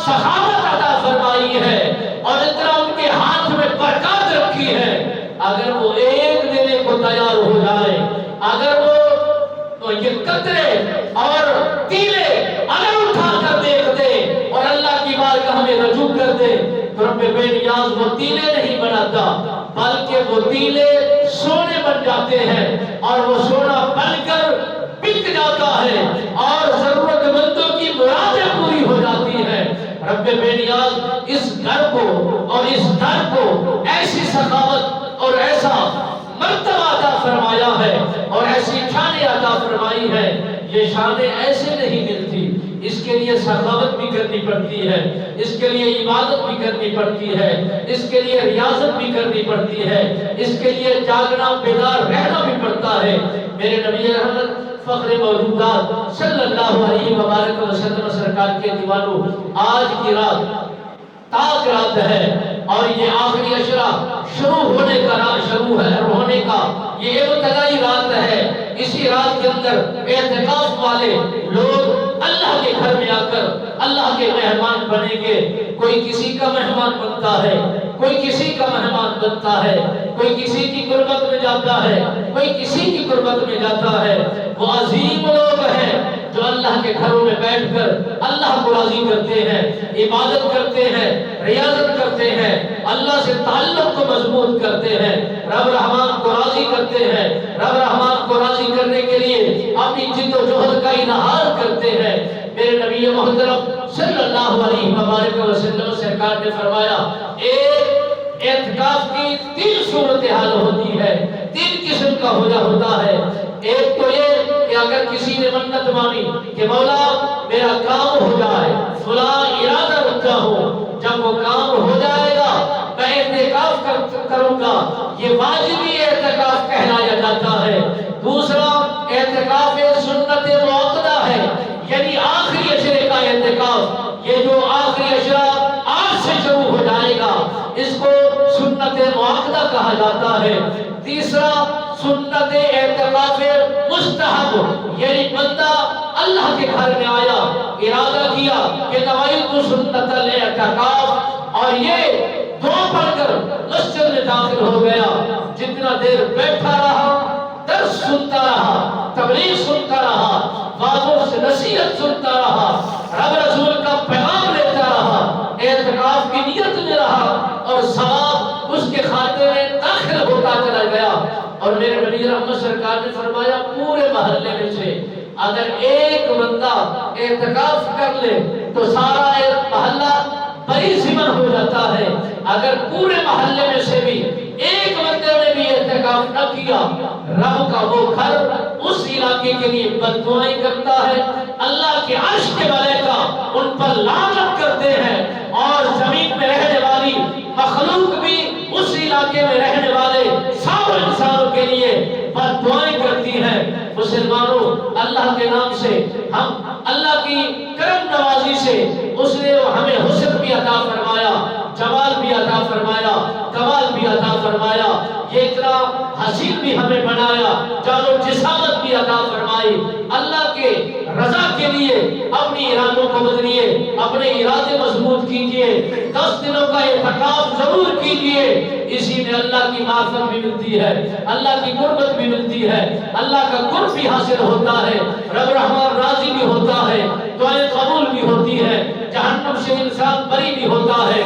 सखावत अता फरमाई है और इतना उनके हाथ में बरकत रखी है। अगर वो एक देने को तैयार हो जाए, अगर वो तो ये कतरे और तीले अगर उठा कर देख दे और अल्लाह की बारगाह में रजू कर दे, तो रब्बे बेनियाज वो तीले नहीं बनाता, बल्कि वो तीले सोने बन जाते हैं और वो सोना बनकर बिक जाता है और जरूरतमंदों की मुरादें पूरी हो जाती है। रब्बे बेनियाज इस घर को और इस दर को ऐसी सखावत और ऐसा मर्तबा अता फरमाया है और ऐसी शान अता फरमाई है। ये शानें ऐसे नहीं मिलती, इसके लिए सखावत भी करनी पड़ती है, इसके लिए इबादत भी करनी पड़ती है, इसके लिए रियाजत भी करनी पड़ती है, इसके लिए जागना बेदार रहना भी पड़ता है। मेरे नबी रहमत फख्र मौजूदात सल्लल्लाहु अलैहि वसल्लम सरकार के दीवानों, आज की रात ताक रात है और ये आखिरी अशरा शुरू होने का ये इब्तिदाई रात है। इसी रात के अंदर एहतिकाफ वाले लोग अल्लाह के घर में आकर अल्लाह के मेहमान बनेंगे। कोई किसी का मेहमान बनता है, कोई किसी का मेहमान बनता है, कोई किसी की गुरबत में जाता है, कोई किसी की गुरबत में जाता है। वो अजीम लोग हैं जो अल्लाह के घरों में बैठकर अल्लाह को राजी करते हैं, इबादत करते हैं, रियाजत करते हैं, अल्लाह से ताल्लुक को मजबूत करते हैं, रब रहमान को राजी करते हैं, रब रहमान को राजी करने के लिए अपनी जिद्दोजहद का इजहार करते हैं। मेरे नबी मोहतरम सल्लल्लाहु अलैहि वसल्लम सरकार ने फरमाया, एक एहतिकाफ की 3 सूरत हाल होती है, 3 किस्म का होता है। एक तो ये कि अगर किसी ने मन्नत मानी कि मौला मेरा काम हो जाए, फला इरादा रखता हूँ, जब वो काम हो जाएगा मैं एहतिकाफ करूंगा, ये वाजिबी एहतिकाफ कहलाया जाता है। दूसरा एहतिकाफ सुन्नत मुअक्कदा है, यानी आखिरी अशरे का एहतिकाफ। ये जो आखिरी अशरा आज से शुरू हो जाएगा इसको सुन्नत मुअक्कदा कहा जाता है। तीसरा सुन्नत एहतिकाफ मुस्तहब, यानी बंदा अल्लाह के घर में आया, इरादा किया कि नवाइतु सुन्नतल एहतिकाफ, और ये दुआ पढ़कर मस्जिद में दाखिल हो गया। जितना देर बैठा रहा, दर्स सुनता रहा, तबलीग सुनता रहा, वाज़ों से नसीहत सुनता रहा, रब रसूल का पैगाम लेता रहा, एहतिकाफ की नियत में रहा और सवाब उसके खाते में दाखिल होता चला गया। और मेरे नबी रहमत सरकार ने फरमाया, पूरे मोहल्ले में से अगर एक बंदा एहतिकाफ कर ले तो सारा मोहल्ला बरीज़िमन हो जाता है। अगर पूरे मोहल्ले में से भी एक बंदे ने भी एहतिकाफ न किया, रब का वो घर उस इलाके के लिए बद्दुआएं करता है, अल्लाह के अर्श के मलाइका उन पर लानत करते हैं और जमीन में रहने वाली मखलूक भी उस इलाके में रहने वाले सारे इंसानों के लिए बद्दुआएं करती हैं। मुसलमानों, अल्लाह के नाम से हम अल्लाह की करम नवाजी से उसने हमें हुस्न भी अता फरमाया, जमाल भी अता फरमाया, कमाल भी अता फरमाया, ये इतना हसीन भी हमें बनाया, जानो जिसामत भी अता फरमाई। अल्लाह के रजा के लिए अपनी इरादों को बदलिए, अपने इरादे मजबूत कीजिए, 10 दिनों का एहतिकाफ जरूर कीजिए। इसी में अल्लाह की माफ़रत भी मिलती है, अल्लाह की कुर्बत भी मिलती है, अल्लाह का कुर्ब भी हासिल होता है, रब रहमान राजी भी होता है, दुआएं कबूल भी होती है, जहन्नम से इंसान बरी भी होता है।